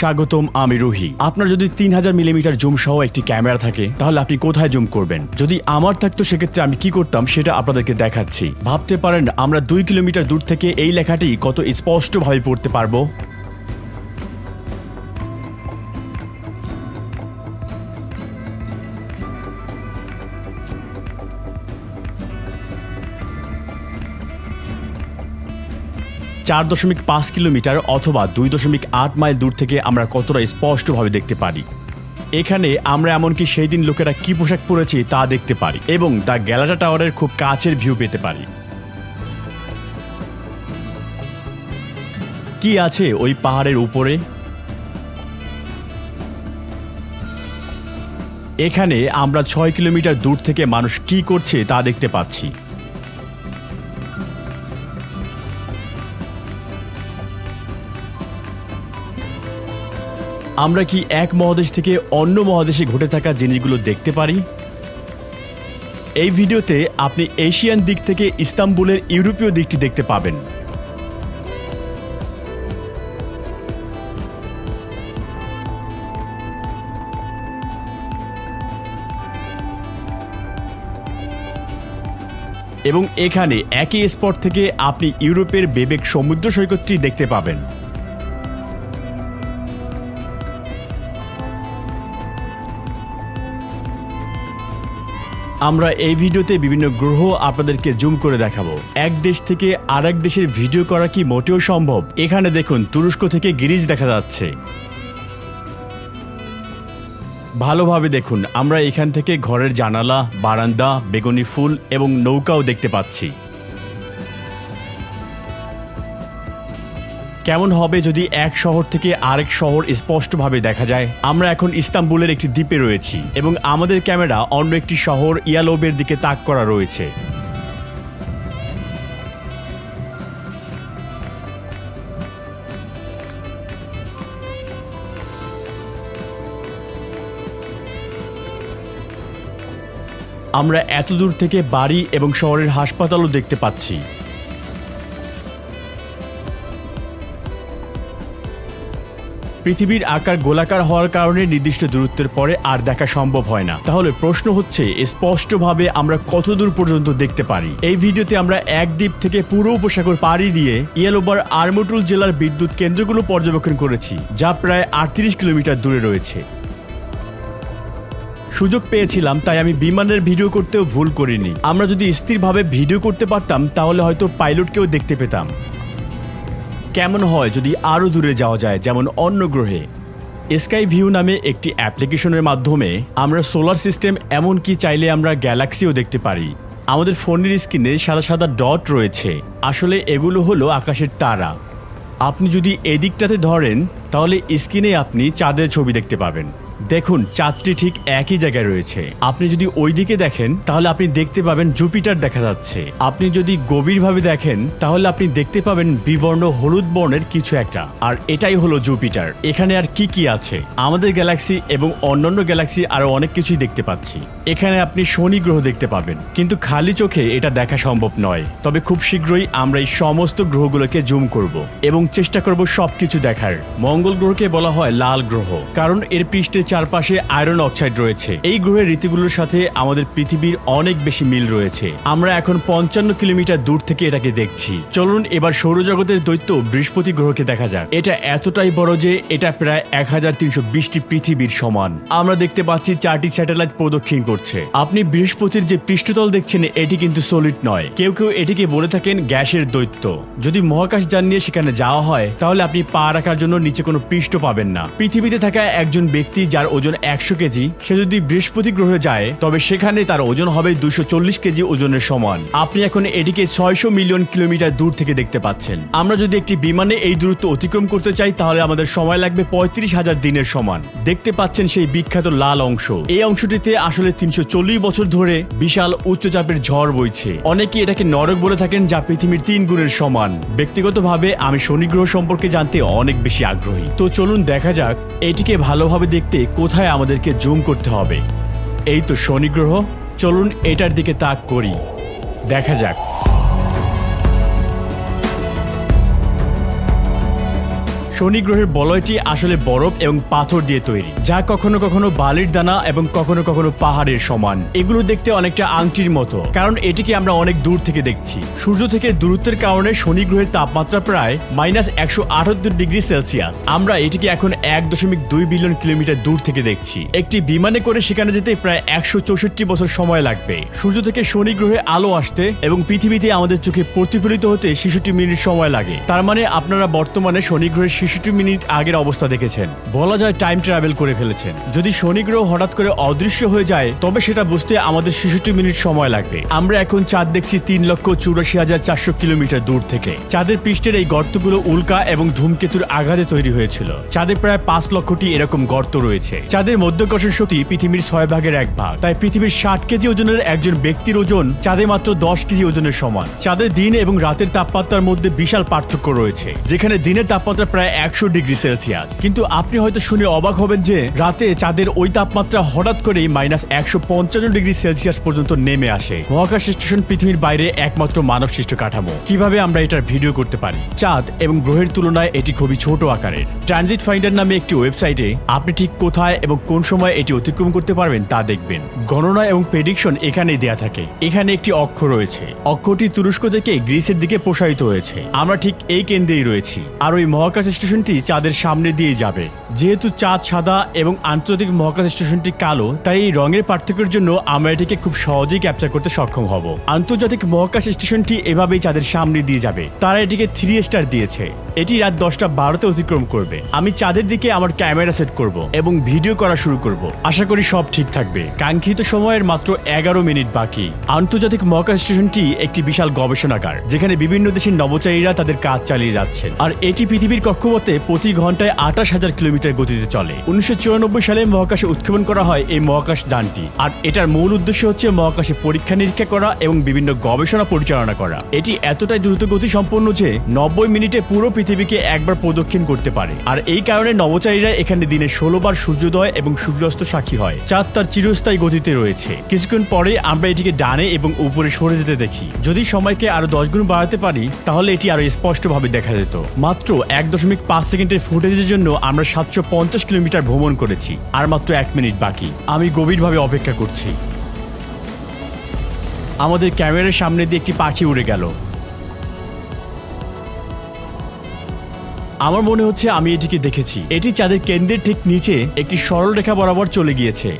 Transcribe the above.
স্বাগতম, আমি রুহি। আপনার যদি 3000 মিলিমিটার জুম সহ একটি ক্যামেরা থাকে তাহলে আপনি কোথায় জুম করবেন? যদি আমার থাকতো সেক্ষেত্রে আমি কি করতাম সেটা আপনাদেরকে দেখাচ্ছি। ভাবতে পারেন আমরা 2 কিলোমিটার দূর থেকে এই লেখাটি কত স্পষ্টভাবে পড়তে পারবো। চার 4.5 কিলোমিটার অথবা 2.8 মাইল দূর থেকে আমরা কতটা স্পষ্টভাবে দেখতে পারি। এখানে আমরা এমনকি সেই দিন লোকেরা কি পোশাক পরেছে তা দেখতে পারি এবং দ্য গ্যালাটা টাওয়ারের খুব কাছের ভিউ পেতে পারি। কি আছে ওই পাহাড়ের উপরে? এখানে আমরা 6 কিলোমিটার দূর থেকে মানুষ কি করছে তা দেখতে পাচ্ছি। আমরা কি এক মহাদেশ থেকে অন্য মহাদেশে ঘটে থাকা জিনিসগুলো দেখতে পারি? এই ভিডিওতে আপনি এশিয়ান দিক থেকে ইস্তাম্বুলের ইউরোপীয় দিকটি দেখতে পাবেন। এবং এখানে একই স্পট থেকে আপনি ইউরোপের বেবেক সমুদ্র সৈকতটি দেখতে পাবেন। আমরা এই ভিডিওতে বিভিন্ন গ্রহ আপনাদেরকে জুম করে দেখাবো। এক দেশ থেকে আরেক দেশের ভিডিও করা কি মোটেও সম্ভব? এখানে দেখুন, তুরস্ক থেকে গিরিজ দেখা যাচ্ছে। ভালোভাবে দেখুন, আমরা এখান থেকে ঘরের জানালা, বারান্দা, বেগুনি ফুল এবং নৌকাও দেখতে পাচ্ছি। কেমন হবে যদি এক শহর থেকে আরেক শহর স্পষ্টভাবে দেখা যায়? আমরা এখন ইস্তাম্বুলের একটি দ্বীপে রয়েছি এবং আমাদের ক্যামেরা অন্য একটি শহর ইয়ালোবের দিকে তাক করা রয়েছে। আমরা এত দূর থেকে বাড়ি এবং শহরের হাসপাতালও দেখতে পাচ্ছি। পৃথিবীর আকার গোলাকার হওয়ার কারণে নির্দিষ্ট দূরত্বের পরে আর দেখা সম্ভব হয় না। তাহলে প্রশ্ন হচ্ছে, স্পষ্টভাবে আমরা কত দূর পর্যন্ত দেখতে পারি? এই ভিডিওতে আমরা এক দ্বীপ থেকে পুরো উপসাগর পাড়ি দিয়ে ইয়ালোবার আর্মুটুল জেলার বিদ্যুৎ কেন্দ্রগুলো পর্যবেক্ষণ করেছি, যা প্রায় 38 কিলোমিটার দূরে রয়েছে। সুযোগ পেয়েছিলাম তাই আমি বিমানের ভিডিও করতেও ভুল করিনি। আমরা যদি স্থিরভাবে ভিডিও করতে পারতাম তাহলে হয়তো পাইলটকেও দেখতে পেতাম। কেমন হয় যদি আরও দূরে যাওয়া যায়, যেমন অন্য গ্রহে? স্কাই ভিউ নামে একটি অ্যাপ্লিকেশনের মাধ্যমে আমরা সোলার সিস্টেম, এমনকি চাইলে আমরা গ্যালাক্সিও দেখতে পারি। আমাদের ফোনের স্ক্রিনে সাদা সাদা ডট রয়েছে, আসলে এগুলো হলো আকাশের তারা। আপনি যদি এদিকটাতে ধরেন তাহলে স্ক্রিনে আপনি চাঁদের ছবি দেখতে পাবেন। দেখুন, চাঁদটি ঠিক একই জায়গায় রয়েছে। আপনি যদি ওই দিকে দেখেন তাহলে আপনি দেখতে পাবেন জুপিটার দেখা যাচ্ছে। আপনি যদি গভীরভাবে দেখেন তাহলে আপনি দেখতে পাবেন বিবর্ণ হলুদ বর্ণের কিছু একটা, আর এটাই হলো জুপিটার। এখানে আর কি কি আছে? আমাদের গ্যালাক্সি এবং অন্যান্য গ্যালাক্সি আরো অনেক কিছুই দেখতে পাচ্ছি। এখানে আপনি শনি গ্রহ দেখতে পাবেন, কিন্তু খালি চোখে এটা দেখা সম্ভব নয়। তবে খুব শীঘ্রই আমরা এই সমস্ত গ্রহগুলোকে জুম করব এবং চেষ্টা করব সবকিছু দেখার। মঙ্গল গ্রহকে বলা হয় লাল গ্রহ, কারণ এর পৃষ্ঠে চারপাশে আয়রন অক্সাইড রয়েছে। এই গ্রহের ঋতুগুলোর সাথে আমাদের পৃথিবীর অনেক বেশি মিল রয়েছে। আমরা এখন 55 কিলোমিটার দূর থেকে এটাকে দেখছি। চলুন এবার সৌরজগতের দৈত্য বৃহস্পতি গ্রহকে দেখা যাক। এটা এতটাই বড় যে এটা প্রায় 1320টি পৃথিবীর সমান। আমরা দেখতে পাচ্ছি 4টি স্যাটেলাইট প্রদক্ষিণ করছে। আপনি বৃহস্পতির যে পৃষ্ঠতল দেখছেন এটি কিন্তু সলিড নয়। কেউ কেউ এটিকে বলে থাকেন গ্যাসের দৈত্য। যদি মহাকাশযান নিয়ে সেখানে যাওয়া হয় তাহলে আপনি পা রাখার জন্য নিচে কোনো পৃষ্ঠ পাবেন না। পৃথিবীতে থাকা একজন ব্যক্তি যার ওজন 100 কেজি, সে যদি বৃহস্পতি গ্রহে যায় তবে সেখানে তার ওজন হবে 240 কেজি ওজনের সমান। আপনি এখন এটিকে 600 মিলিয়ন কিলোমিটার দূর থেকে দেখতে পাচ্ছেন। আমরা যদি একটি বিমানে এই দূরত্ব অতিক্রম করতে চাই তাহলে আমাদের সময় লাগবে 35,000 দিনের সমান। দেখতে পাচ্ছেন সেই বিখ্যাত লাল অংশ। এই অংশটিতে আসলে 340 বছর ধরে বিশাল উচ্চচাপের ঝড় বইছে। অনেকে এটাকে নরক বলে থাকেন, যা পৃথিবীর 3 গুণের সমান। ব্যক্তিগতভাবে আমি শনি গ্রহ সম্পর্কে জানতে অনেক বেশি আগ্রহী। তো চলুন দেখা যাক এটিকে ভালোভাবে দেখতে কোথায় আমাদেরকে জুম করতে হবে। এই তো শনি গ্রহ, চলুন এটার দিকে তাক করি, দেখা যাক। শনি গ্রহের বলয়টি আসলে বরফ এবং পাথর দিয়ে তৈরি, যা কখনো কখনো বালির দানা এবং কখনো কখনো পাহাড়ের সমান। এগুলো দেখতে অনেকটা আংটির মতো, কারণ এটিকে আমরা অনেক দূর থেকে দেখছি। সূর্য থেকে দূরত্বের কারণে শনি গ্রহের তাপমাত্রা প্রায় -178°C। আমরা এটিকে এখন 1.2 বিলিয়ন কিলোমিটার দূর থেকে দেখছি। একটি বিমানে করে সেখানে যেতে প্রায় 164 বছর সময় লাগবে। সূর্য থেকে শনি গ্রহে আলো আসতে এবং পৃথিবীতে আমাদের চোখে প্রতিফলিত হতে 66 মিনিট সময় লাগে। তার মানে আপনারা বর্তমানে শনি গ্রহের 66 মিনিট আগের অবস্থা দেখেছেন। বলা যায় টাইম ট্রাভেল করে ফেলেছেন। যদি শনি গ্রহ হঠাৎ করে অদৃশ্য হয়ে যায় তবে সেটা বুঝতে আমাদের 66 মিনিট সময় লাগবে। আমরা এখন চাঁদ দেখছি 3,84,400 কিলোমিটার দূর থেকে। চাঁদের পৃষ্ঠের এই গর্তগুলো উল্কা এবং ধূমকেতুর আঘাতে তৈরি হয়েছিল। চাঁদে প্রায় 5 লক্ষটি এরকম গর্ত রয়েছে। চাঁদের মধ্যাকর্ষণ শক্তি পৃথিবীর 6 ভাগের 1 ভাগ। তাই পৃথিবীর 60 কেজি ওজনের একজন ব্যক্তির ওজন চাঁদে মাত্র 10 কেজি ওজনের সমান। চাঁদের দিন এবং রাতের তাপমাত্রার মধ্যে বিশাল পার্থক্য রয়েছে, যেখানে দিনের তাপমাত্রা প্রায় 100°C। কিন্তু আপনি হয়তো শুনে অবাক হবেন যে রাতে চাঁদের ওই তাপমাত্রা হঠাৎ করেই -155°C পর্যন্ত নেমে আসে। মহাকাশ স্টেশন পৃথিবীর বাইরে একমাত্র মানবসৃষ্ট কাঠামো। কিভাবে আমরা এটার ভিডিও করতে পারি? চাঁদ এবং গ্রহের তুলনায় এটি খুবই ছোট আকারের। ট্রানজিট ফাইন্ডার নামে একটি ওয়েবসাইটে আপনি ঠিক কোথায় এবং কোন সময় এটি অতিক্রম করতে পারবেন তা দেখবেন। গণনা এবং প্রেডিকশন এখানেই দেয়া থাকে। এখানে একটি অক্ষ রয়েছে। অক্ষটি তুরস্ক থেকে গ্রিসের দিকে প্রসারিত হয়েছে। আমরা ঠিক এই কেন্দ্রেই রয়েছি, আর ওই মহাকাশ স্টেশনটি চাঁদের সামনে দিয়ে যাবে। যেহেতু চাঁদ সাদা এবং আন্তর্জাতিক মহাকাশ স্টেশনটি কালো, তাই এই রঙের পার্থক্যের জন্য আমরা এটিকে খুব সহজেই ক্যাপচার করতে সক্ষম হব। আন্তর্জাতিক মহাকাশ স্টেশনটি এভাবেই চাঁদের সামনে দিয়ে যাবে। তারা এটিকে 3 স্টার দিয়েছে। এটি রাত 10:12 অতিক্রম করবে। আমি চাঁদের দিকে আমার ক্যামেরা সেট করব এবং ভিডিও করা শুরু করব। আশা করি সব ঠিক থাকবে। কাঙ্ক্ষিত সময়ের মাত্র 11 মিনিট বাকি। আন্তর্জাতিক মহাকাশ স্টেশনটি একটি বিশাল গবেষণাগার, যেখানে বিভিন্ন দেশের নভোচারীরা তাদের কাজ চালিয়ে যাচ্ছেন। আর এটি পৃথিবীর কক্ষপথে প্রতি ঘন্টায় 28,000 কিলোমিটার গতিতে চলে। 1994 সালে মহাকাশে উৎক্ষেপণ করা হয় এই মহাকাশ যানটি। আর এটার মূল উদ্দেশ্য হচ্ছে মহাকাশে পরীক্ষা নিরীক্ষা করা এবং বিভিন্ন গবেষণা পরিচালনা করা। এটি এতটাই দ্রুত গতি সম্পন্ন যে 90 মিনিটে পুরো পৃথিবীকে একবার প্রদক্ষিণ করতে পারে। আর এই কারণে নভোচারীরা এখানে দিনে 16 বার সূর্যোদয় এবং সূর্যাস্ত সাক্ষী হয়। চাঁদ তার চিরস্থায়ী গতিতে রয়েছে। কিছুক্ষণ পরে আমরা এটিকে ডানে এবং উপরে সরে যেতে দেখি। যদি সময়কে আরো 10 গুণ বাড়াতে পারি তাহলে এটি আরো স্পষ্টভাবে দেখা যেত। মাত্র 1.5 সেকেন্ডের ফুটেজের জন্য আমরা 750 কিলোমিটার ভ্রমণ করেছি। আর মাত্র 1 মিনিট বাকি। আমি গভীরভাবে অপেক্ষা করছি। আমাদের ক্যামেরার সামনে দিয়ে একটি পাখি উড়ে গেল। আমার মনে হচ্ছে আমি এটিকে দেখেছি। এটি চাঁদের কেন্দ্রের ঠিক নিচে একটি সরল রেখা বরাবর চলে গিয়েছে।